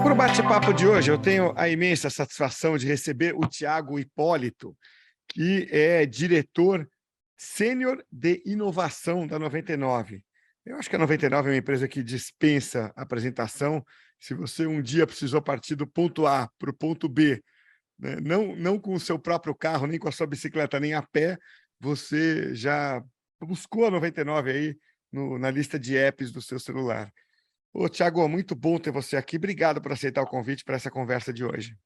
Para o bate-papo de hoje, eu tenho a imensa satisfação de receber o Tiago Hipólito, que é diretor sênior de inovação da 99. Eu acho que a 99 é uma empresa que dispensa apresentação. Se você um dia precisou partir do ponto A para o ponto B, né, não com o seu próprio carro, nem com a sua bicicleta, nem a pé, você já buscou a 99 aí na lista de apps do seu celular. Ô, Tiago, muito bom ter você aqui. Obrigado por aceitar o convite para essa conversa de hoje.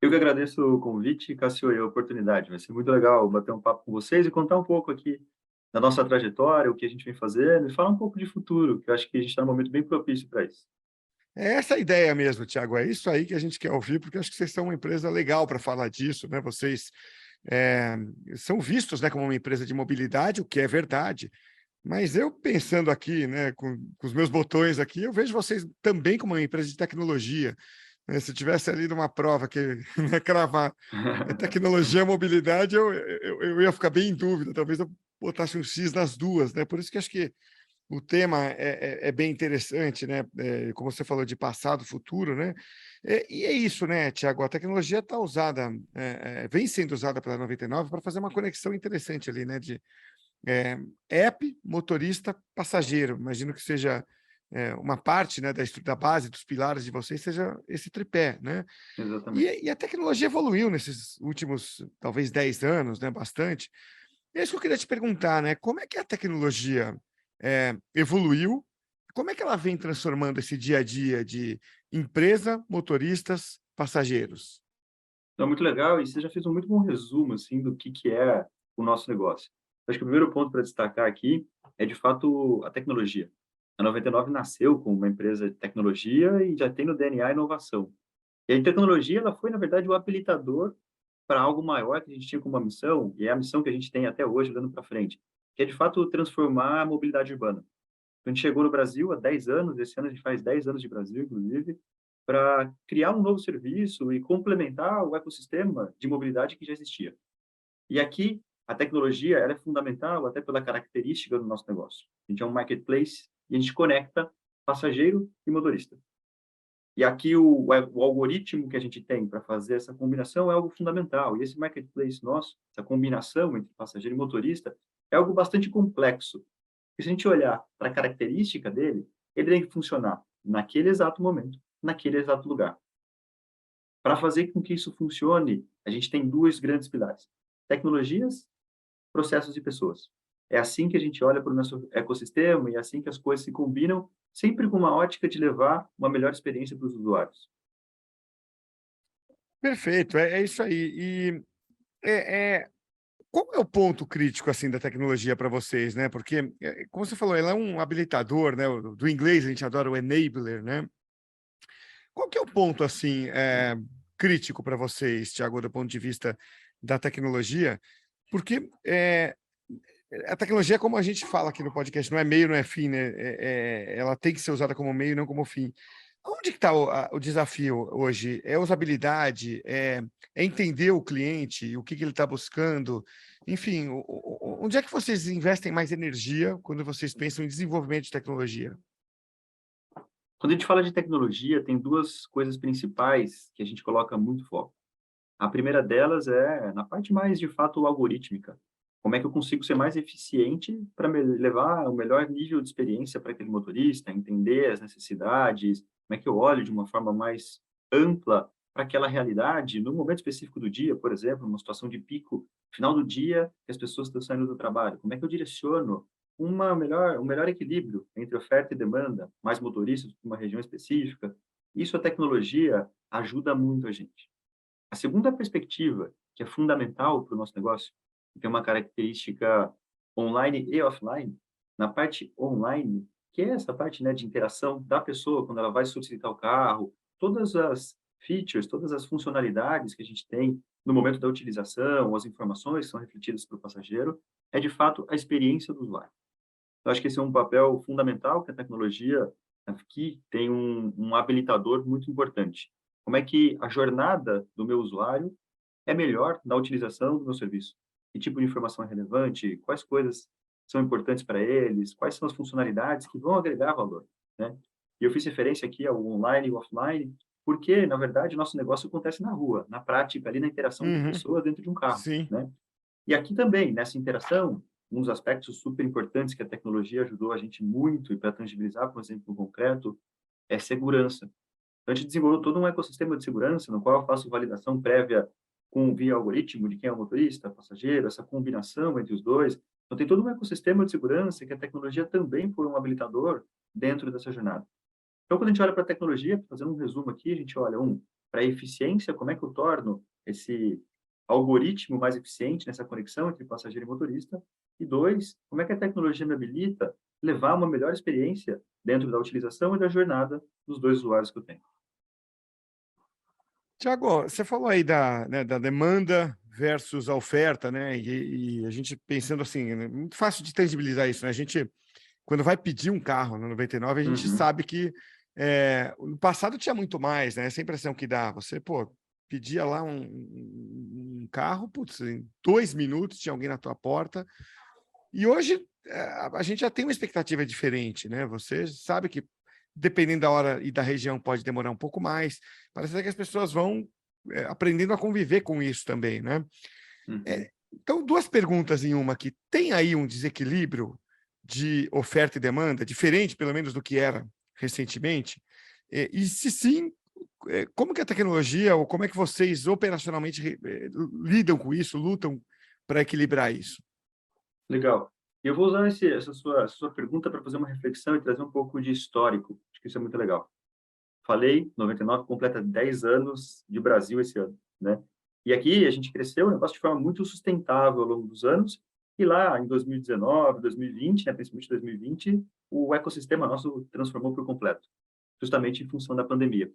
Eu que agradeço o convite, Cassio, e a oportunidade. Vai ser muito legal bater um papo com vocês e contar um pouco aqui da nossa trajetória, o que a gente vem fazendo, e falar um pouco de futuro, que eu acho que a gente está num momento bem propício para isso. É essa a ideia mesmo, Tiago. É isso aí que a gente quer ouvir, porque acho que vocês são uma empresa legal para falar disso, né? Vocês são vistos, né, como uma empresa de mobilidade, o que é verdade. Mas eu pensando aqui, né, com os meus botões aqui, eu vejo vocês também como uma empresa de tecnologia, né? Se eu tivesse ali numa prova que né, cravar tecnologia e mobilidade, eu ia ficar bem em dúvida. Talvez eu botasse um X nas duas, né? Por isso que acho que o tema é bem interessante, né? Como você falou de passado, futuro, né? E é isso, né, Tiago? A tecnologia está usada, vem sendo usada pela 99 para fazer uma conexão interessante ali, né? De app, motorista, passageiro. Imagino que seja uma parte, né, da base, dos pilares de vocês, seja esse tripé, né? Exatamente. E a tecnologia evoluiu nesses últimos, talvez, 10 anos, né? Bastante. É isso que eu queria te perguntar, né? Como é que a tecnologia evoluiu? Como é que ela vem transformando esse dia a dia de empresa, motoristas, passageiros? Então, muito legal, e você já fez um muito bom resumo, assim, do que é o nosso negócio. Acho que o primeiro ponto para destacar aqui é, de fato, a tecnologia. A 99 nasceu como uma empresa de tecnologia e já tem no DNA inovação. E a tecnologia, ela foi, na verdade, o habilitador para algo maior que a gente tinha como uma missão, e é a missão que a gente tem até hoje, olhando para frente, que é, de fato, transformar a mobilidade urbana. A gente chegou no Brasil há 10 anos, esse ano a gente faz 10 anos de Brasil, inclusive, para criar um novo serviço e complementar o ecossistema de mobilidade que já existia. E aqui, a tecnologia ela é fundamental até pela característica do nosso negócio. A gente é um marketplace e a gente conecta passageiro e motorista. E aqui o algoritmo que a gente tem para fazer essa combinação é algo fundamental. E esse marketplace nosso, essa combinação entre passageiro e motorista, é algo bastante complexo. E se a gente olhar para a característica dele, ele tem que funcionar naquele exato momento, naquele exato lugar. Para fazer com que isso funcione, a gente tem dois grandes pilares: tecnologias, processos e pessoas. É assim que a gente olha para o nosso ecossistema e é assim que as coisas se combinam, sempre com uma ótica de levar uma melhor experiência para os usuários. Perfeito, é isso aí. E é, é, qual é o ponto crítico assim da tecnologia para vocês, né? Porque, como você falou, ela é um habilitador, né? Do inglês a gente adora o enabler, né? Qual que é o ponto assim crítico para vocês, Tiago, do ponto de vista da tecnologia? Porque a tecnologia, como a gente fala aqui no podcast, não é meio, não é fim, né? Ela tem que ser usada como meio, não como fim. Onde que está o desafio hoje? É usabilidade? É entender o cliente, o que ele está buscando? Enfim, onde é que vocês investem mais energia quando vocês pensam em desenvolvimento de tecnologia? Quando a gente fala de tecnologia, tem duas coisas principais que a gente coloca muito foco. A primeira delas é na parte mais, de fato, algorítmica. Como é que eu consigo ser mais eficiente para levar o melhor nível de experiência para aquele motorista, entender as necessidades, como é que eu olho de uma forma mais ampla para aquela realidade, no momento específico do dia, por exemplo, uma situação de pico, final do dia, que as pessoas estão saindo do trabalho. Como é que eu direciono um melhor equilíbrio entre oferta e demanda, mais motoristas para uma região específica? Isso a tecnologia ajuda muito a gente. A segunda perspectiva, que é fundamental para o nosso negócio, que tem uma característica online e offline, na parte online, que é essa parte, né, de interação da pessoa quando ela vai solicitar o carro, todas as features, todas as funcionalidades que a gente tem no momento da utilização, as informações que são refletidas para o passageiro, é de fato a experiência do usuário. Eu acho que esse é um papel fundamental que a tecnologia aqui tem um habilitador muito importante. Como é que a jornada do meu usuário é melhor na utilização do meu serviço? Que tipo de informação é relevante? Quais coisas são importantes para eles, quais são as funcionalidades que vão agregar valor, né? E eu fiz referência aqui ao online e offline, porque, na verdade, o nosso negócio acontece na rua, na prática, ali na interação de Uhum. pessoas dentro de um carro, Sim. né? E aqui também, nessa interação, um dos aspectos super importantes que a tecnologia ajudou a gente muito e para tangibilizar, por exemplo, concreto, é segurança. Então, a gente desenvolveu todo um ecossistema de segurança, no qual eu faço validação prévia com via algoritmo de quem é o motorista, passageiro, essa combinação entre os dois. Então, tem todo um ecossistema de segurança que a tecnologia também foi um habilitador dentro dessa jornada. Então, quando a gente olha para a tecnologia, fazendo um resumo aqui, a gente olha, para a eficiência, como é que eu torno esse algoritmo mais eficiente nessa conexão entre passageiro e motorista? E dois, como é que a tecnologia me habilita a levar uma melhor experiência dentro da utilização e da jornada dos dois usuários que eu tenho? Tiago, você falou aí da demanda versus a oferta, né? E a gente pensando assim, né, muito fácil de tangibilizar isso, né? A gente, quando vai pedir um carro na 99, a gente Uhum, sabe que no passado tinha muito mais, né? Essa impressão que dá. Você, pô, pedia lá um carro, putz, em 2 minutos tinha alguém na tua porta. E hoje a gente já tem uma expectativa diferente, né? Você sabe que, dependendo da hora e da região, pode demorar um pouco mais. Parece que as pessoas vão aprendendo a conviver com isso também, né? uhum. Então, duas perguntas em uma aqui. Tem aí um desequilíbrio de oferta e demanda, diferente, pelo menos, do que era recentemente? E se sim, como que a tecnologia, ou como é que vocês operacionalmente lidam com isso, lutam para equilibrar isso? Legal. E eu vou usar essa sua pergunta para fazer uma reflexão e trazer um pouco de histórico. Acho que isso é muito legal. Falei, 99 completa 10 anos de Brasil esse ano, né? E aqui a gente cresceu o negócio de forma muito sustentável ao longo dos anos. E lá em 2019, 2020, né, principalmente 2020, o ecossistema nosso transformou por completo, justamente em função da pandemia.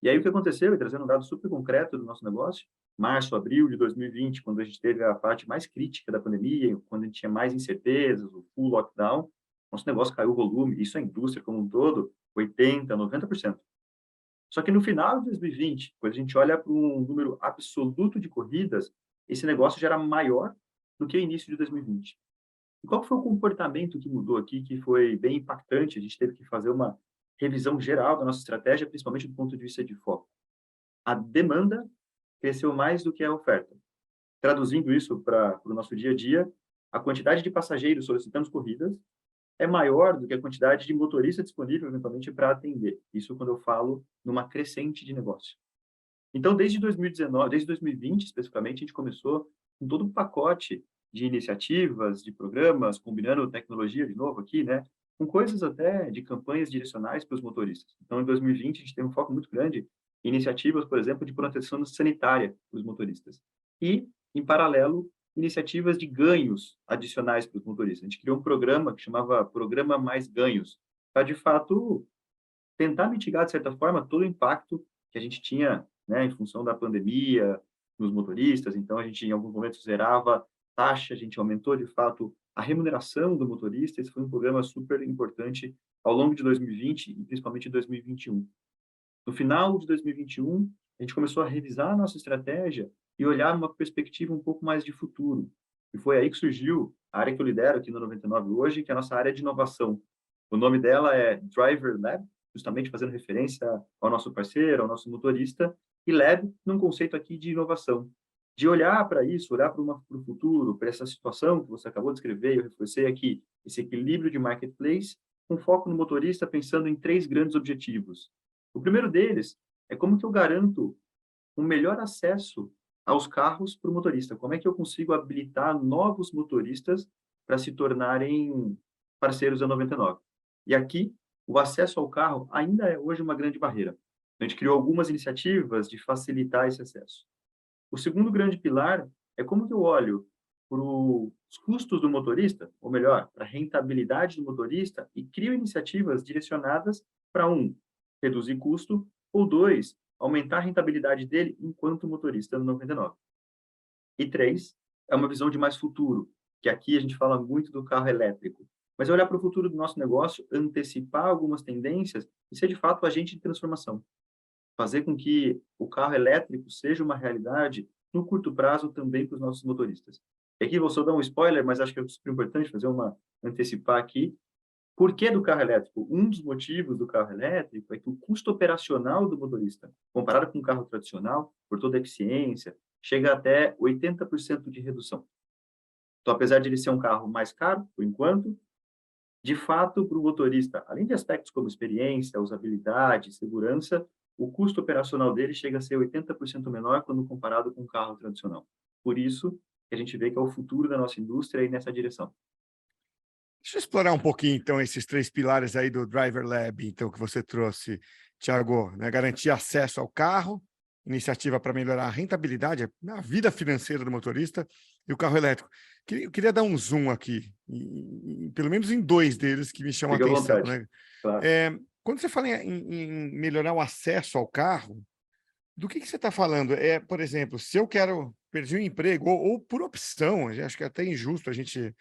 E aí o que aconteceu, e trazendo um dado super concreto do nosso negócio, março, abril de 2020, quando a gente teve a parte mais crítica da pandemia, quando a gente tinha mais incertezas, o full lockdown, nosso negócio caiu o volume, isso a indústria como um todo, 80, 90%. Só que no final de 2020, quando a gente olha para um número absoluto de corridas, esse negócio já era maior do que o início de 2020. E qual foi o comportamento que mudou aqui, que foi bem impactante? A gente teve que fazer uma revisão geral da nossa estratégia, principalmente do ponto de vista de foco. A demanda cresceu mais do que a oferta. Traduzindo isso para o nosso dia a dia, a quantidade de passageiros solicitando corridas é maior do que a quantidade de motorista disponível, eventualmente, para atender. Isso quando eu falo numa crescente de negócio. Então, desde 2019, desde 2020, especificamente, a gente começou com todo um pacote de iniciativas, de programas, combinando tecnologia de novo aqui, né? Com coisas até de campanhas direcionais para os motoristas. Então, em 2020, a gente tem um foco muito grande em iniciativas, por exemplo, de proteção sanitária para os motoristas. E, em paralelo, iniciativas de ganhos adicionais para os motoristas. A gente criou um programa que chamava Programa Mais Ganhos, para, de fato, tentar mitigar, de certa forma, todo o impacto que a gente tinha, né, em função da pandemia, nos motoristas. Então, a gente, em alguns momentos, zerava taxa, a gente aumentou, de fato, a remuneração do motorista. Esse foi um programa super importante ao longo de 2020 e principalmente 2021. No final de 2021, a gente começou a revisar a nossa estratégia e olhar uma perspectiva um pouco mais de futuro. E foi aí que surgiu a área que eu lidero aqui no 99 hoje, que é a nossa área de inovação. O nome dela é Driver Lab, justamente fazendo referência ao nosso parceiro, ao nosso motorista, e Lab num conceito aqui de inovação, de olhar para isso, olhar para o futuro, para essa situação que você acabou de descrever, eu reforcei aqui, esse equilíbrio de marketplace, com foco no motorista, pensando em três grandes objetivos. O primeiro deles é como que eu garanto um melhor acesso aos carros para o motorista. Como é que eu consigo habilitar novos motoristas para se tornarem parceiros da 99? E aqui, o acesso ao carro ainda é hoje uma grande barreira. A gente criou algumas iniciativas de facilitar esse acesso. O segundo grande pilar é como que eu olho para os custos do motorista, ou melhor, para a rentabilidade do motorista e crio iniciativas direcionadas para, reduzir custo, ou dois, aumentar a rentabilidade dele enquanto motorista no 99. E três, é uma visão de mais futuro, que aqui a gente fala muito do carro elétrico. Mas é olhar para o futuro do nosso negócio, antecipar algumas tendências e ser de fato agente de transformação. Fazer com que o carro elétrico seja uma realidade no curto prazo também para os nossos motoristas. E aqui vou só dar um spoiler, mas acho que é super importante antecipar aqui. Por que do carro elétrico? Um dos motivos do carro elétrico é que o custo operacional do motorista, comparado com um carro tradicional, por toda a eficiência, chega até 80% de redução. Então, apesar de ele ser um carro mais caro, por enquanto, de fato, para o motorista, além de aspectos como experiência, usabilidade, segurança, o custo operacional dele chega a ser 80% menor quando comparado com um carro tradicional. Por isso, que a gente vê que é o futuro da nossa indústria e nessa direção. Deixa eu explorar um pouquinho, então, esses 3 pilares aí do Driver Lab, então, que você trouxe, Thiago, né? Garantir acesso ao carro, iniciativa para melhorar a rentabilidade, a vida financeira do motorista e o carro elétrico. Eu queria dar um zoom aqui, pelo menos em 2 deles que me chamam a Fique à atenção, vontade. né? Claro. Quando você fala em melhorar o acesso ao carro, do que você está falando? Por exemplo, se eu quero perder um emprego, ou por opção, acho que é até injusto a gente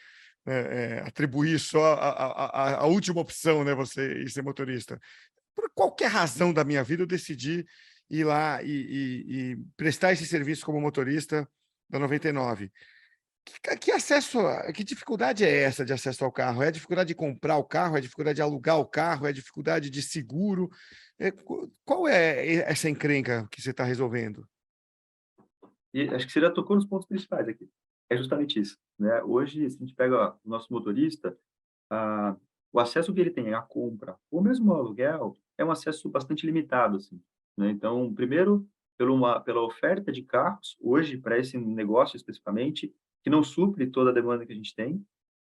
atribuir só a última opção, né, você ir ser motorista. Por qualquer razão da minha vida, eu decidi ir lá e prestar esse serviço como motorista da 99. Que acesso, que dificuldade é essa de acesso ao carro? É a dificuldade de comprar o carro? É a dificuldade de alugar o carro? É a dificuldade de seguro? Qual é essa encrenca que você está resolvendo? E acho que você já tocou nos pontos principais aqui. É justamente isso, né? Hoje, se a gente pega o nosso motorista, ah, o acesso que ele tem à compra ou mesmo ao aluguel é um acesso bastante limitado, assim, né? Então, primeiro, pela oferta de carros, hoje, para esse negócio especificamente, que não supre toda a demanda que a gente tem,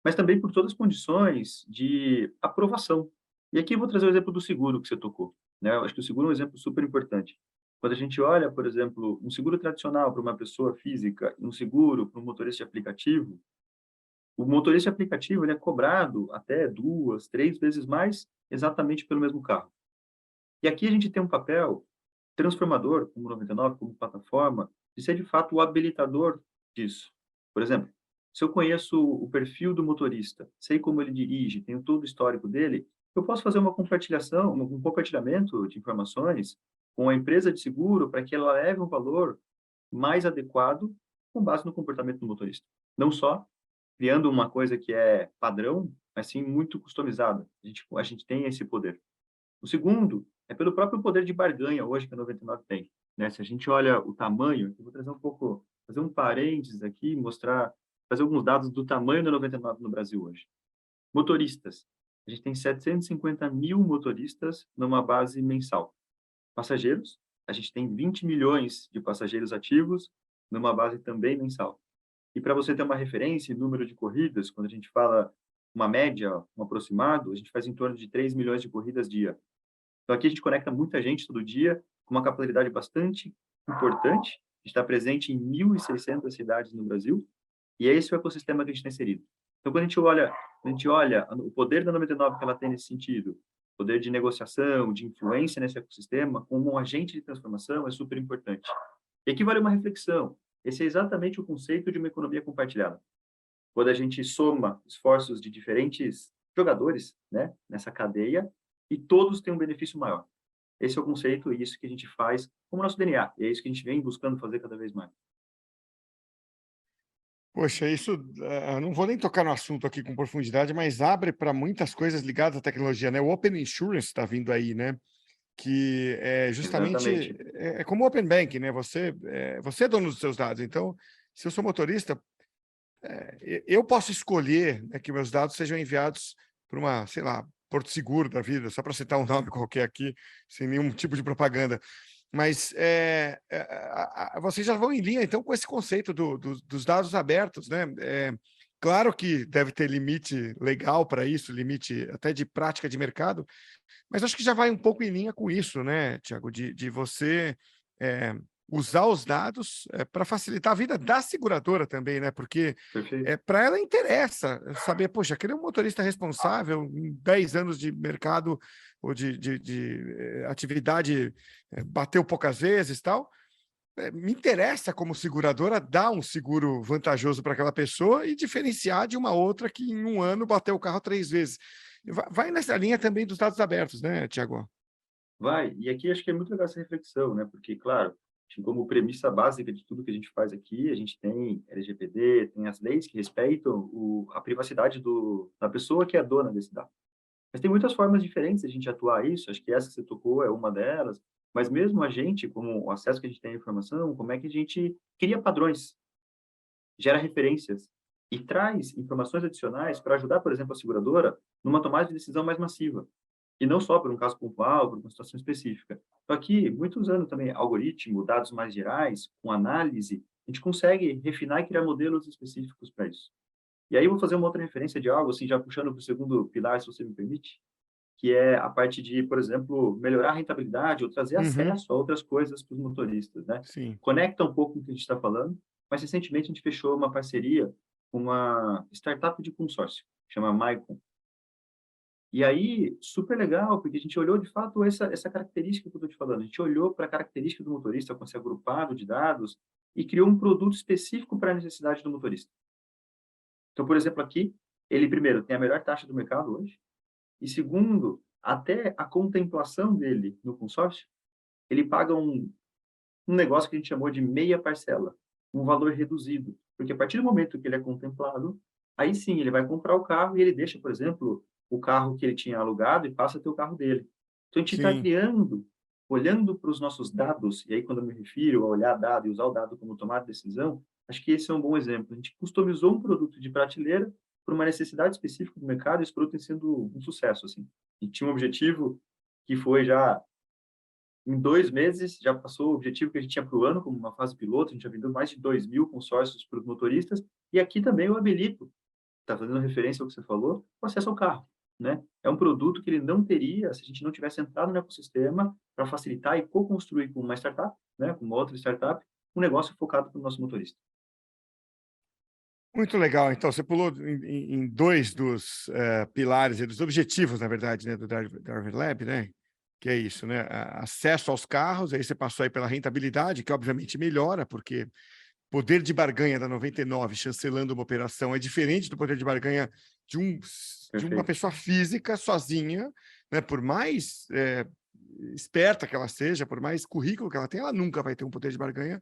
mas também por todas as condições de aprovação. E aqui eu vou trazer o exemplo do seguro que você tocou, né? Eu acho que o seguro é um exemplo super importante. Quando a gente olha, por exemplo, um seguro tradicional para uma pessoa física e um seguro para um motorista de aplicativo, o motorista de aplicativo ele é cobrado até 2, 3 vezes mais exatamente pelo mesmo carro. E aqui a gente tem um papel transformador, como 99, como plataforma, de ser de fato o habilitador disso. Por exemplo, se eu conheço o perfil do motorista, sei como ele dirige, tenho todo o histórico dele, eu posso fazer uma compartilhação, um compartilhamento de informações com a empresa de seguro para que ela leve um valor mais adequado com base no comportamento do motorista. Não só criando uma coisa que é padrão, mas sim muito customizada. A gente tem esse poder. O segundo é pelo próprio poder de barganha hoje que a 99 tem, né? Se a gente olha o tamanho, eu vou trazer um pouco, fazer um parênteses aqui, mostrar, trazer alguns dados do tamanho da 99 no Brasil hoje. Motoristas. A gente tem 750 mil motoristas numa base mensal. Passageiros. A gente tem 20 milhões de passageiros ativos numa base também mensal. E para você ter uma referência em número de corridas, quando a gente fala uma média, um aproximado, a gente faz em torno de 3 milhões de corridas dia. Então, aqui a gente conecta muita gente todo dia, com uma capilaridade bastante importante. A gente está presente em 1.600 cidades no Brasil, e é esse o ecossistema que a gente está inserido. Então, quando a gente olha o poder da 99 que ela tem nesse sentido, poder de negociação, de influência nesse ecossistema, como um agente de transformação, é super importante. E aqui vale uma reflexão. Esse é exatamente o conceito de uma economia compartilhada. Quando a gente soma esforços de diferentes jogadores, né, nessa cadeia, e todos têm um benefício maior. Esse é o conceito e isso que a gente faz como nosso DNA. E é isso que a gente vem buscando fazer cada vez mais. Poxa, isso, não vou nem tocar no assunto aqui com profundidade, mas abre para muitas coisas ligadas à tecnologia, né? O Open Insurance está vindo aí, né? Que é justamente Exatamente. como o Open Banking, né? Você é dono dos seus dados. Então, se eu sou motorista, eu posso escolher, né, que meus dados sejam enviados para uma, sei lá, Porto Seguro da vida, só para citar um nome qualquer aqui, sem nenhum tipo de propaganda. Mas vocês já vão em linha, então, com esse conceito dos dados abertos, né? Claro que deve ter limite legal para isso, limite até de prática de mercado, mas acho que já vai um pouco em linha com isso, né, Tiago, de você usar os dados para facilitar a vida da seguradora também, né? Porque Perfeito. para ela interessa saber, poxa, aquele é um motorista responsável em 10 anos de mercado ou de atividade, bateu poucas vezes e tal. Me interessa, como seguradora, dar um seguro vantajoso para aquela pessoa e diferenciar de uma outra que em um ano bateu o carro 3 vezes. Vai nessa linha também dos dados abertos, né, Tiago? Vai. E aqui acho que é muito legal essa reflexão, né? Porque, claro, a Acho que como premissa básica de tudo que a gente faz aqui, a gente tem LGPD, tem as leis que respeitam a privacidade da pessoa que é dona desse dado. Mas tem muitas formas diferentes de a gente atuar isso, acho que essa que você tocou é uma delas, mas mesmo a gente, como o acesso que a gente tem à informação, como é que a gente cria padrões, gera referências e traz informações adicionais para ajudar, por exemplo, a seguradora numa tomada de decisão mais massiva. E não só por um caso pontual, por uma situação específica. Então, aqui, muito usando também algoritmo, dados mais gerais, com análise, a gente consegue refinar e criar modelos específicos para isso. E aí, eu vou fazer uma outra referência de algo, assim, já puxando para o segundo pilar, se você me permite, que é a parte de, por exemplo, melhorar a rentabilidade ou trazer Uhum, acesso a outras coisas para os motoristas, né? sim. Conecta um pouco com o que a gente está falando, mas recentemente a gente fechou uma parceria com uma startup de consórcio, chama Maicon. E aí, super legal, porque a gente olhou de fato essa característica que eu estou te falando. A gente olhou para a característica do motorista com esse agrupado de dados e criou um produto específico para a necessidade do motorista. Então, por exemplo, aqui, ele primeiro tem a melhor taxa do mercado hoje, e segundo, até a contemplação dele no consórcio, ele paga um negócio que a gente chamou de meia parcela, um valor reduzido, porque a partir do momento que ele é contemplado, aí sim ele vai comprar o carro e ele deixa, por exemplo, o carro que ele tinha alugado e passa a ter o carro dele. Então a gente está Sim. criando, olhando para os nossos dados, e aí quando eu me refiro a olhar dado e usar o dado como tomar decisão, acho que esse é um bom exemplo. A gente customizou um produto de prateleira para uma necessidade específica do mercado e esse produto tem sido um sucesso, assim. A gente tinha um objetivo que foi já em 2 meses, já passou o objetivo que a gente tinha para o ano, como uma fase piloto, a gente já vendeu mais de 2.000 consórcios para os motoristas, e aqui também o habilito, está fazendo referência ao que você falou, o acesso ao carro, né? É um produto que ele não teria se a gente não tivesse entrado no ecossistema para facilitar e co-construir com uma startup, né, com uma outra startup, um negócio focado para o nosso motorista. Muito legal. Então, você pulou em dois dos pilares, e dos objetivos, na verdade, né, do Driver Lab, né? Que é isso, né? Acesso aos carros, aí você passou aí pela rentabilidade, que obviamente melhora, porque poder de barganha da 99 chancelando uma operação é diferente do poder de barganha de uma Perfeito. pessoa física sozinha, né? Por mais esperta que ela seja, por mais currículo que ela tenha, ela nunca vai ter um poder de barganha,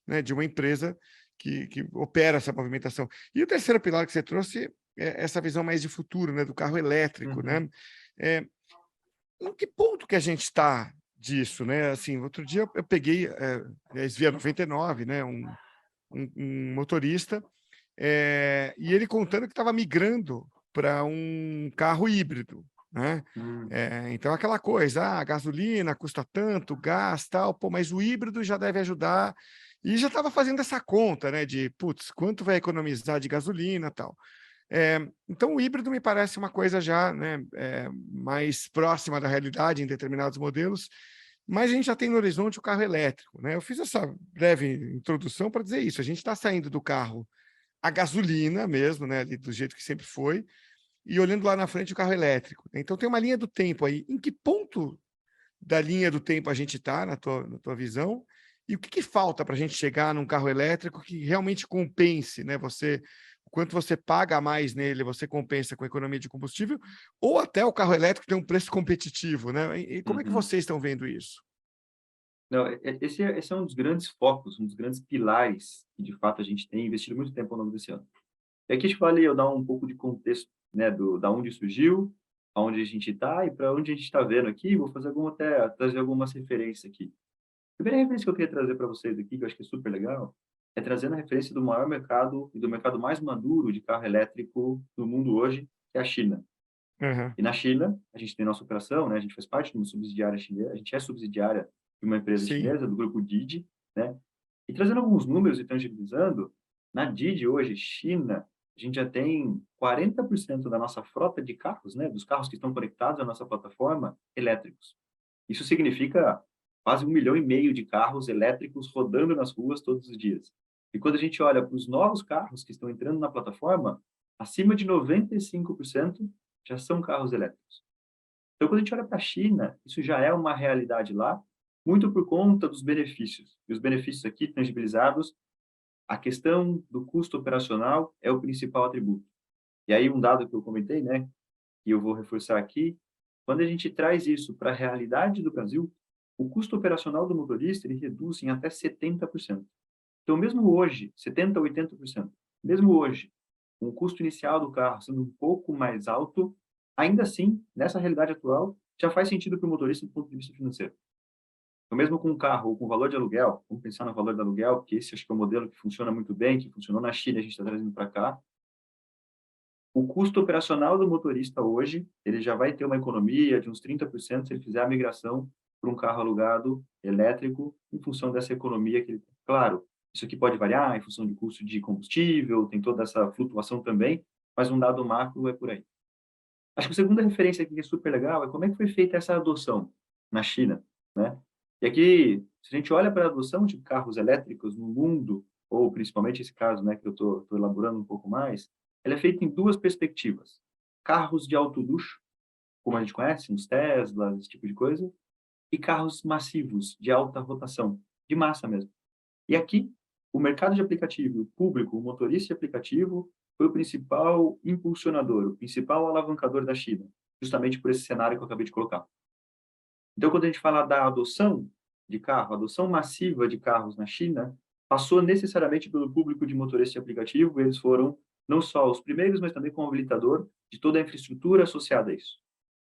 né, de uma empresa que opera essa movimentação. E o terceiro pilar que você trouxe é essa visão mais de futuro, né, do carro elétrico, Uhum. né? É, em que ponto que a gente está disso, né? Assim, outro dia eu peguei, aliás, via 99, né, um motorista, e ele contando que estava migrando para um carro híbrido, né? Hum. Então, aquela coisa, a gasolina custa tanto, gás, tal, pô, mas o híbrido já deve ajudar. E já estava fazendo essa conta, né? De, putz, quanto vai economizar de gasolina, tal. Então, o híbrido me parece uma coisa já, né, mais próxima da realidade em determinados modelos, mas a gente já tem no horizonte o carro elétrico, né? Eu fiz essa breve introdução para dizer isso. A gente está saindo do carro a gasolina mesmo, né, ali do jeito que sempre foi, e olhando lá na frente o carro elétrico. Então tem uma linha do tempo aí. Em que ponto da linha do tempo a gente está, na tua visão? E o que falta para a gente chegar num carro elétrico que realmente compense, né? O quanto você paga a mais nele, você compensa com a economia de combustível, ou até o carro elétrico tem um preço competitivo, né? E como é que Uhum. vocês estão vendo isso? Não, esse é um dos grandes focos, um dos grandes pilares que, de fato, a gente tem investido muito tempo ao longo desse ano. E aqui te falei, eu dar um pouco de contexto, né, da onde surgiu, aonde a gente está e para onde a gente está vendo aqui. Vou fazer até trazer algumas referências aqui. A primeira referência que eu queria trazer para vocês aqui, que eu acho que é super legal, é trazendo a referência do maior mercado e do mercado mais maduro de carro elétrico do mundo hoje, que é a China. Aham. E na China, a gente tem nossa operação, né? A gente faz parte de uma subsidiária chinesa, a gente é subsidiária de uma empresa Sim, chinesa, do grupo Didi, né? E trazendo alguns números e tangibilizando, na Didi hoje, China, a gente já tem 40% da nossa frota de carros, né? Dos carros que estão conectados à nossa plataforma, elétricos. Isso significa quase 1,5 milhão de carros elétricos rodando nas ruas todos os dias. E quando a gente olha para os novos carros que estão entrando na plataforma, acima de 95% já são carros elétricos. Então, quando a gente olha para a China, isso já é uma realidade lá, muito por conta dos benefícios. E os benefícios aqui tangibilizados, a questão do custo operacional é o principal atributo. E aí, um dado que eu comentei, né, e eu vou reforçar aqui, quando a gente traz isso para a realidade do Brasil, o custo operacional do motorista ele reduz em até 70%. Então, mesmo hoje, 70% a 80%, mesmo hoje, com o custo inicial do carro sendo um pouco mais alto, ainda assim, nessa realidade atual, já faz sentido para o motorista do ponto de vista financeiro. Então, mesmo com um carro ou com valor de aluguel, vamos pensar no valor do aluguel, porque esse acho que é um modelo que funciona muito bem, que funcionou na China, a gente está trazendo para cá. O custo operacional do motorista hoje, ele já vai ter uma economia de uns 30% se ele fizer a migração para um carro alugado elétrico, em função dessa economia que ele tem. Claro, isso aqui pode variar em função de custo de combustível, tem toda essa flutuação também, mas um dado macro é por aí. Acho que a segunda referência aqui que é super legal é como é que foi feita essa adoção na China, né? E aqui, se a gente olha para a adoção de carros elétricos no mundo, ou principalmente esse caso, né, que eu estou elaborando um pouco mais, ela é feita em duas perspectivas. Carros de alto luxo, como a gente conhece, uns Teslas, esse tipo de coisa, e carros massivos, de alta rotação, de massa mesmo. E aqui, o mercado de aplicativo, o público, o motorista de aplicativo, foi o principal impulsionador, o principal alavancador da China, justamente por esse cenário que eu acabei de colocar. Então, quando a gente fala da adoção de carro, adoção massiva de carros na China, passou necessariamente pelo público de motorista de aplicativo, eles foram não só os primeiros, mas também como habilitador de toda a infraestrutura associada a isso.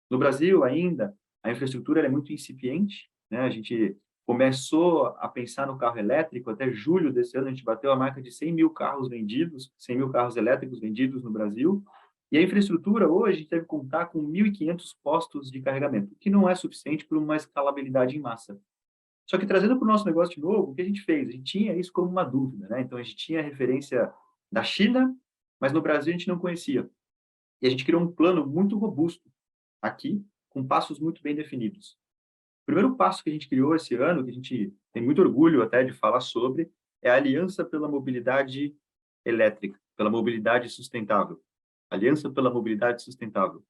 No Brasil, ainda, a infraestrutura é muito incipiente, né? A gente começou a pensar no carro elétrico, até julho desse ano, a gente bateu a marca de 100 mil carros vendidos, 100 mil carros elétricos vendidos no Brasil, e a infraestrutura hoje, a gente deve contar com 1.500 postos de carregamento, que não é suficiente para uma escalabilidade em massa. Só que trazendo para o nosso negócio de novo, o que a gente fez? A gente tinha isso como uma dúvida, né? Então, a gente tinha a referência da China, mas no Brasil a gente não conhecia. E a gente criou um plano muito robusto aqui, com passos muito bem definidos. O primeiro passo que a gente criou esse ano, que a gente tem muito orgulho até de falar sobre, é a Aliança pela Mobilidade Elétrica, pela Mobilidade Sustentável. Aliança pela Mobilidade Sustentável,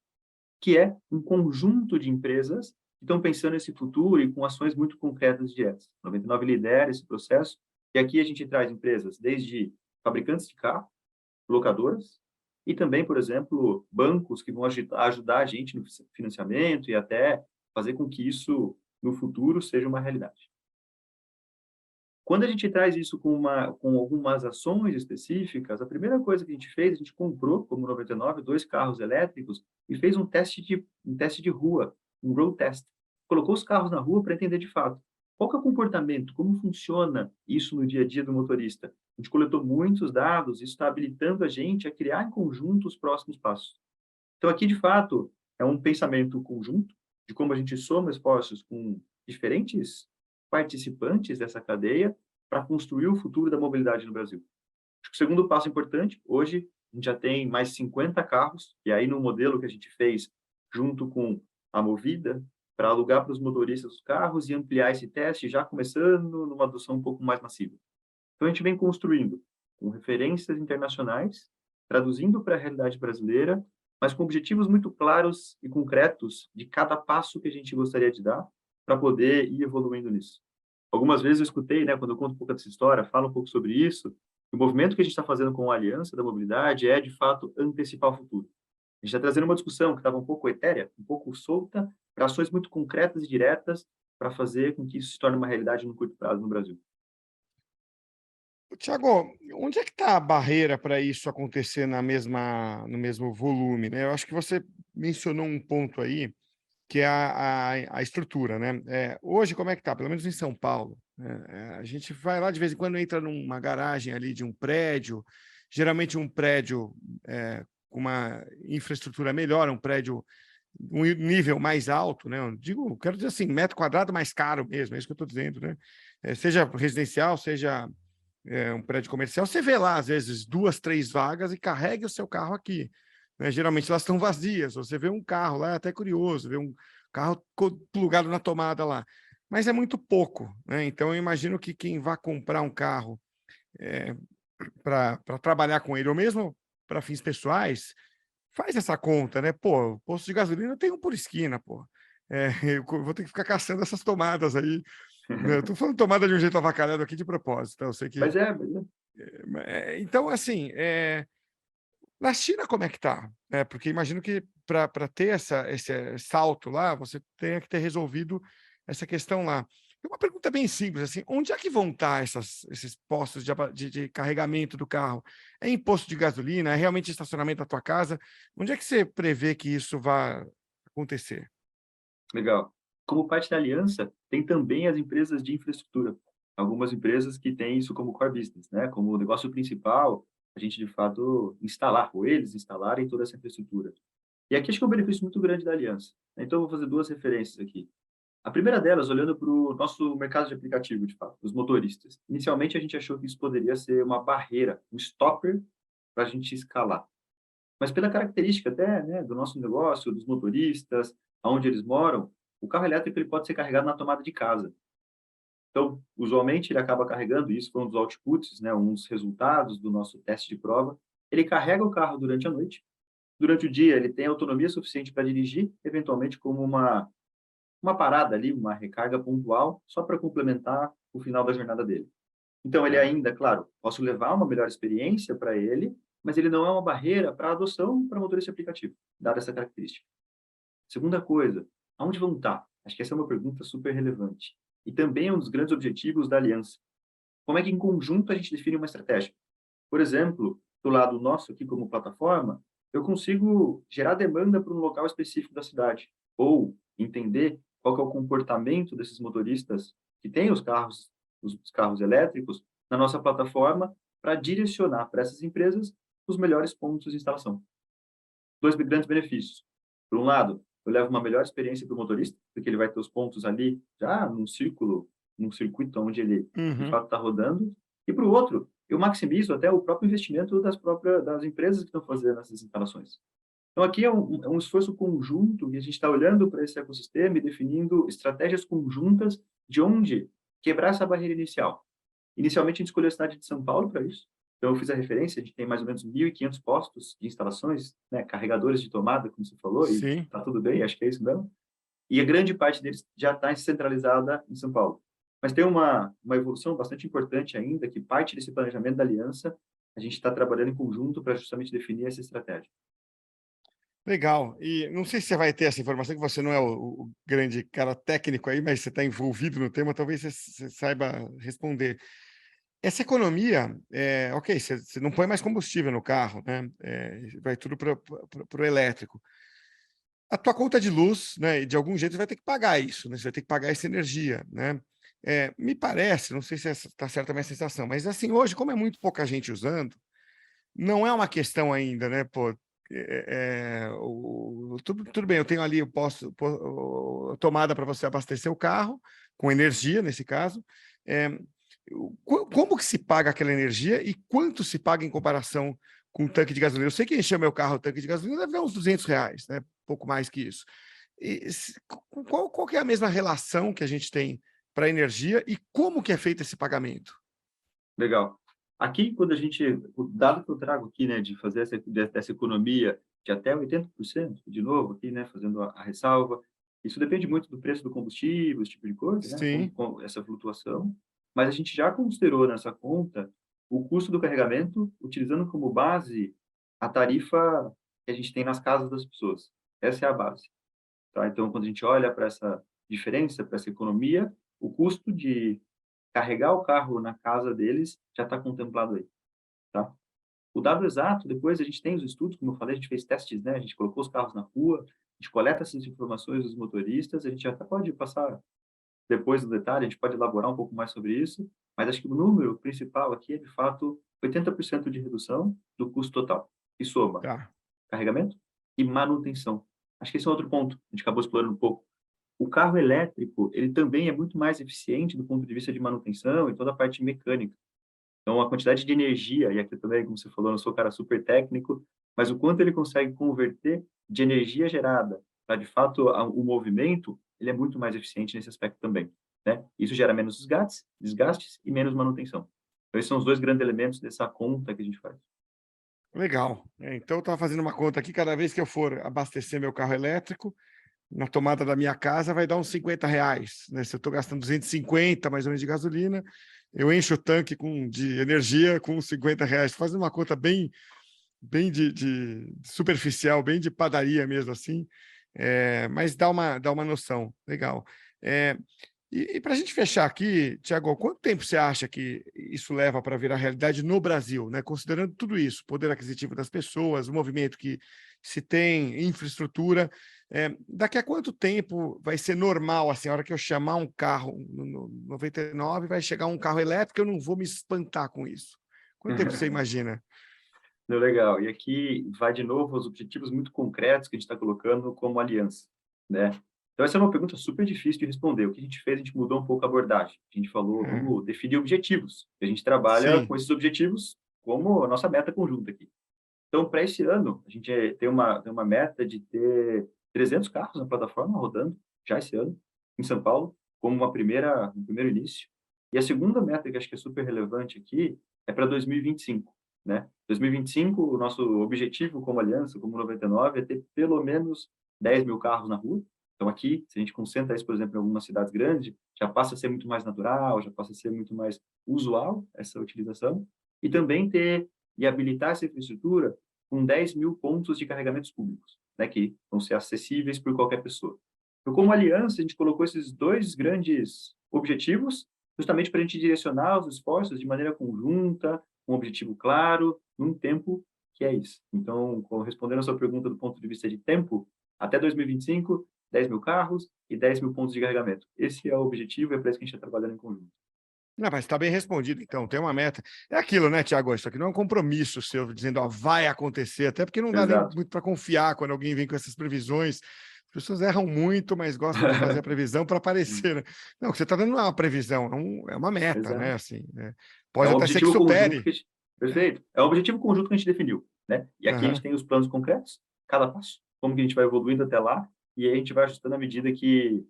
que é um conjunto de empresas que estão pensando nesse futuro e com ações muito concretas e diretas. 99 lidera esse processo, e aqui a gente traz empresas desde fabricantes de carro, locadoras, e também, por exemplo, bancos que vão ajudar a gente no financiamento e até fazer com que isso, no futuro, seja uma realidade. Quando a gente traz isso com algumas ações específicas, a primeira coisa que a gente fez, a gente comprou, como 99, 2 carros elétricos e fez um teste de rua, um road test. Colocou os carros na rua para entender de fato qual que é o comportamento, como funciona isso no dia a dia do motorista. A gente coletou muitos dados, isso está habilitando a gente a criar em conjunto os próximos passos. Então, aqui, de fato, é um pensamento conjunto de como a gente soma esforços com diferentes participantes dessa cadeia para construir o futuro da mobilidade no Brasil. Acho que o segundo passo importante, hoje, a gente já tem mais 50 carros, e aí no modelo que a gente fez junto com a Movida, para alugar para os motoristas os carros e ampliar esse teste, já começando numa adoção um pouco mais massiva. Então, a gente vem construindo com referências internacionais, traduzindo para a realidade brasileira, mas com objetivos muito claros e concretos de cada passo que a gente gostaria de dar para poder ir evoluindo nisso. Algumas vezes eu escutei, né, quando eu conto um pouco dessa história, falo um pouco sobre isso, que o movimento que a gente está fazendo com a Aliança da Mobilidade é, de fato, antecipar o futuro. A gente está trazendo uma discussão que estava um pouco etérea, um pouco solta, para ações muito concretas e diretas para fazer com que isso se torne uma realidade no curto prazo no Brasil. Tiago, onde é que está a barreira para isso acontecer no mesmo volume, né? Eu acho que você mencionou um ponto aí, que é a estrutura, né? Hoje, como é que está? Pelo menos em São Paulo, né? A gente vai lá de vez em quando, entra numa garagem ali de um prédio, geralmente um prédio com uma infraestrutura melhor, um prédio um nível mais alto, né? Quero dizer assim, metro quadrado mais caro mesmo, é isso que eu estou dizendo, né? Seja residencial, seja um prédio comercial, você vê lá, às vezes, 2, 3 vagas e carregue o seu carro aqui, né? Geralmente elas estão vazias, você vê um carro lá, é até curioso, vê um carro plugado na tomada lá, mas é muito pouco, né? Então eu imagino que quem vai comprar um carro para trabalhar com ele, ou mesmo para fins pessoais, faz essa conta, né? Pô, o posto de gasolina tem um por esquina, pô. Eu vou ter que ficar caçando essas tomadas aí, né? Eu tô falando tomada de um jeito avacalhado aqui de propósito, tá? Eu sei que... Então, assim, na China como é que tá? Porque imagino que para ter esse salto lá, você tenha que ter resolvido essa questão lá. Uma pergunta bem simples, assim, onde é que vão estar esses postos de carregamento do carro? É em posto de gasolina? É realmente estacionamento da tua casa? Onde é que você prevê que isso vai acontecer? Legal. Como parte da aliança, tem também as empresas de infraestrutura. Algumas empresas que têm isso como core business, né? Como negócio principal, a gente de fato instalar, ou eles instalarem toda essa infraestrutura. E aqui acho que é um benefício muito grande da aliança, né? Então, eu vou fazer duas referências aqui. A primeira delas, olhando para o nosso mercado de aplicativo, de fato, os motoristas. Inicialmente, a gente achou que isso poderia ser uma barreira, um stopper para a gente escalar. Mas pela característica até, né, do nosso negócio, dos motoristas, aonde eles moram, o carro elétrico ele pode ser carregado na tomada de casa. Então, usualmente, ele acaba carregando, isso foi um dos outputs, né, um dos resultados do nosso teste de prova. Ele carrega o carro durante a noite. Durante o dia, ele tem autonomia suficiente para dirigir, eventualmente como uma parada ali, uma recarga pontual, só para complementar o final da jornada dele. Então, ele Tá. ainda, claro, posso levar uma melhor experiência para ele, mas ele não é uma barreira para a adoção para motorista aplicativo, dada essa característica. Segunda coisa, aonde vão estar? Acho que essa é uma pergunta super relevante. E também é um dos grandes objetivos da aliança. Como é que, em conjunto, a gente define uma estratégia? Por exemplo, do lado nosso aqui como plataforma, eu consigo gerar demanda para um local específico da cidade, ou entender qual que é o comportamento desses motoristas que têm os carros elétricos na nossa plataforma para direcionar para essas empresas os melhores pontos de instalação. Dois grandes benefícios. Por um lado, eu levo uma melhor experiência para o motorista, porque ele vai ter os pontos ali já num círculo, num circuito onde ele de Uhum. fato está rodando. E para o outro, eu maximizo até o próprio investimento das empresas que estão fazendo essas instalações. Então, aqui é um esforço conjunto e a gente está olhando para esse ecossistema e definindo estratégias conjuntas de onde quebrar essa barreira inicial. Inicialmente, a gente escolheu a cidade de São Paulo para isso. Então, eu fiz a referência, a gente tem mais ou menos 1.500 postos de instalações, né, carregadores de tomada, como você falou, e Sim. está tudo bem, acho que é isso mesmo. E a grande parte deles já está centralizada em São Paulo. Mas tem uma evolução bastante importante ainda, que parte desse planejamento da aliança, a gente está trabalhando em conjunto para justamente definir essa estratégia. Legal. E não sei se você vai ter essa informação, que você não é o grande cara técnico aí, mas você está envolvido no tema, talvez você saiba responder. Essa economia, ok, você não põe mais combustível no carro, né? Vai tudo para o elétrico. A tua conta de luz, né? De algum jeito você vai ter que pagar isso, né? Você vai ter que pagar essa energia, né? Me parece, não sei se está certa a minha sensação, mas assim, hoje, como é muito pouca gente usando, não é uma questão ainda, né? Pô, tudo bem, eu tenho ali, eu posso tomada para você abastecer o carro, com energia, nesse caso. É, como que se paga aquela energia e quanto se paga em comparação com o tanque de gasolina? Eu sei que encher meu carro, o tanque de gasolina deve dar uns R$ 200, né? Pouco mais que isso. E qual que é a mesma relação que a gente tem para a energia e como que é feito esse pagamento? Legal. Aqui, quando o dado que eu trago aqui, né, de fazer dessa economia de até 80%, de novo aqui, né, fazendo a ressalva, isso depende muito do preço do combustível, esse tipo de coisa, né, Sim, com essa flutuação, mas a gente já considerou nessa conta o custo do carregamento, utilizando como base a tarifa que a gente tem nas casas das pessoas. Essa é a base, tá? Então, quando a gente olha para essa diferença, para essa economia, o custo de carregar o carro na casa deles já está contemplado aí, tá? O dado exato, depois a gente tem os estudos, como eu falei, a gente fez testes, né? A gente colocou os carros na rua, a gente coleta essas informações dos motoristas, a gente até pode passar depois do detalhe, a gente pode elaborar um pouco mais sobre isso, mas acho que o número principal aqui é, de fato, 80% de redução do custo total, e soma tá. carregamento e manutenção. Acho que esse é outro ponto, a gente acabou explorando um pouco. O carro elétrico, ele também é muito mais eficiente do ponto de vista de manutenção e toda a parte mecânica. Então, a quantidade de energia, e aqui também, como você falou, eu não sou um cara super técnico, mas o quanto ele consegue converter de energia gerada para, de fato, o movimento, ele é muito mais eficiente nesse aspecto também, né? Isso gera menos desgastes e menos manutenção. Então, esses são os dois grandes elementos dessa conta que a gente faz. Legal. Então, eu estava fazendo uma conta aqui, cada vez que eu for abastecer meu carro elétrico, na tomada da minha casa vai dar uns R$ 50, né? Se eu estou gastando 250 mais ou menos de gasolina, eu encho o tanque de energia com R$ 50. Fazendo uma conta bem de superficial, bem de padaria mesmo assim, mas dá uma noção. Legal. E para a gente fechar aqui, Tiago, quanto tempo você acha que isso leva para virar realidade no Brasil, né? Considerando tudo isso, poder aquisitivo das pessoas, o movimento que se tem, infraestrutura, daqui a quanto tempo vai ser normal, assim, a hora que eu chamar um carro no 99, vai chegar um carro elétrico, eu não vou me espantar com isso. Quanto tempo você imagina? Não, legal. E aqui vai de novo os objetivos muito concretos que a gente está colocando como aliança, né? Então, essa é uma pergunta super difícil de responder. O que a gente fez, a gente mudou um pouco a abordagem. A gente falou, É, vamos definir objetivos. A gente trabalha sim, com esses objetivos como a nossa meta conjunta aqui. Então, para esse ano, a gente tem uma meta de ter 300 carros na plataforma rodando já esse ano, em São Paulo, como um primeiro início. E a segunda meta, que acho que é super relevante aqui, é para 2025, né? 2025, o nosso objetivo como aliança, como 99, é ter pelo menos 10 mil carros na rua. Então, aqui, se a gente concentra isso, por exemplo, em algumas cidades grandes, já passa a ser muito mais natural, já passa a ser muito mais usual essa utilização. E também e habilitar essa infraestrutura com 10 mil pontos de carregamentos públicos, né, que vão ser acessíveis por qualquer pessoa. Então, como aliança, a gente colocou esses dois grandes objetivos, justamente para a gente direcionar os esforços de maneira conjunta, com um objetivo claro, num tempo que é isso. Então, respondendo a sua pergunta do ponto de vista de tempo, até 2025, 10 mil carros e 10 mil pontos de carregamento. Esse é o objetivo, é para isso que a gente está trabalhando em conjunto. não, mas está bem respondido, então, tem uma meta. É aquilo, né, Tiago? Isso aqui não é um compromisso seu dizendo, ó, vai acontecer, até porque não dá nem Exato. muito para confiar quando alguém vem com essas previsões. As pessoas erram muito, mas gostam de fazer a previsão para aparecer, né? Não, o que você está dando não é uma previsão, é uma meta, né? Exato. Assim, né? É Pode um até ser que objetivo conjunto supere. que a gente... Perfeito. É um objetivo conjunto que a gente definiu, né? E aqui a gente Aham. tem os planos concretos, cada passo, como que a gente vai evoluindo até lá, e aí a gente vai ajustando à medida que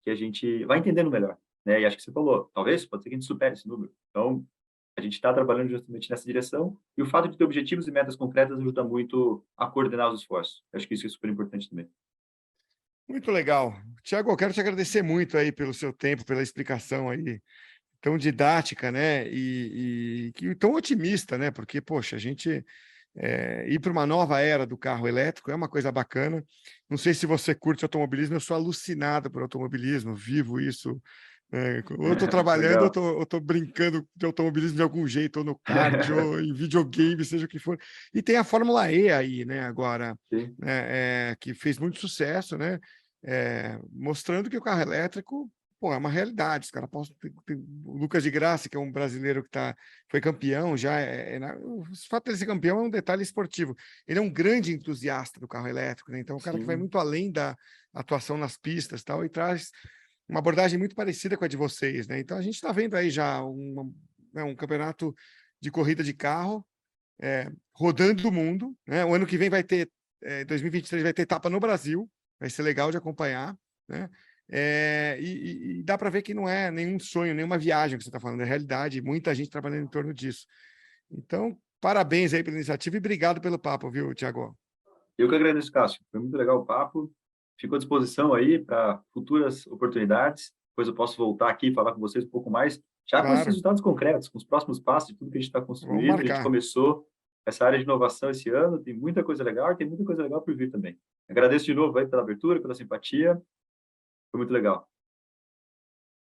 a gente vai entendendo melhor, né? E acho que você falou, talvez, pode ser que a gente supere esse número. Então, a gente está trabalhando justamente nessa direção, e o fato de ter objetivos e metas concretas ajuda muito a coordenar os esforços. Eu acho que isso é super importante também. Muito legal. Tiago, eu quero te agradecer muito aí pelo seu tempo, pela explicação aí tão didática, né? E tão otimista, né? Porque, poxa, a gente ir para uma nova era do carro elétrico é uma coisa bacana. Não sei se você curte automobilismo, eu sou alucinado por automobilismo, vivo isso. Ou eu estou trabalhando, Legal. ou estou brincando de automobilismo de algum jeito, ou no kart, ou em videogame, seja o que for. E tem a Fórmula E aí, né, agora, Sim, né, que fez muito sucesso, né? Mostrando que o carro elétrico, pô, é uma realidade. Os caras tem o Lucas de Graça, que é um brasileiro que foi campeão já. O fato de ele ser campeão é um detalhe esportivo. Ele é um grande entusiasta do carro elétrico, né? Então, é um cara que vai sim, muito além da atuação nas pistas, tal, e traz uma abordagem muito parecida com a de vocês, né? Então, a gente está vendo aí já um campeonato de corrida de carro rodando o mundo, né? O ano que vem vai ter, 2023 vai ter etapa no Brasil, vai ser legal de acompanhar, né? E dá para ver que não é nenhum sonho, nenhuma viagem que você está falando, é realidade, muita gente trabalhando em torno disso. Então, parabéns aí pela iniciativa e obrigado pelo papo, viu, Tiago? eu que agradeço, Cássio. Foi muito legal o papo. Fico à disposição aí para futuras oportunidades. Depois eu posso voltar aqui e falar com vocês um pouco mais, já com esses Claro, resultados concretos, com os próximos passos de tudo que a gente está vamos construindo. A gente marcar. começou essa área de inovação esse ano, tem muita coisa legal e tem muita coisa legal por vir também. Agradeço de novo aí pela abertura, pela simpatia. Foi muito legal.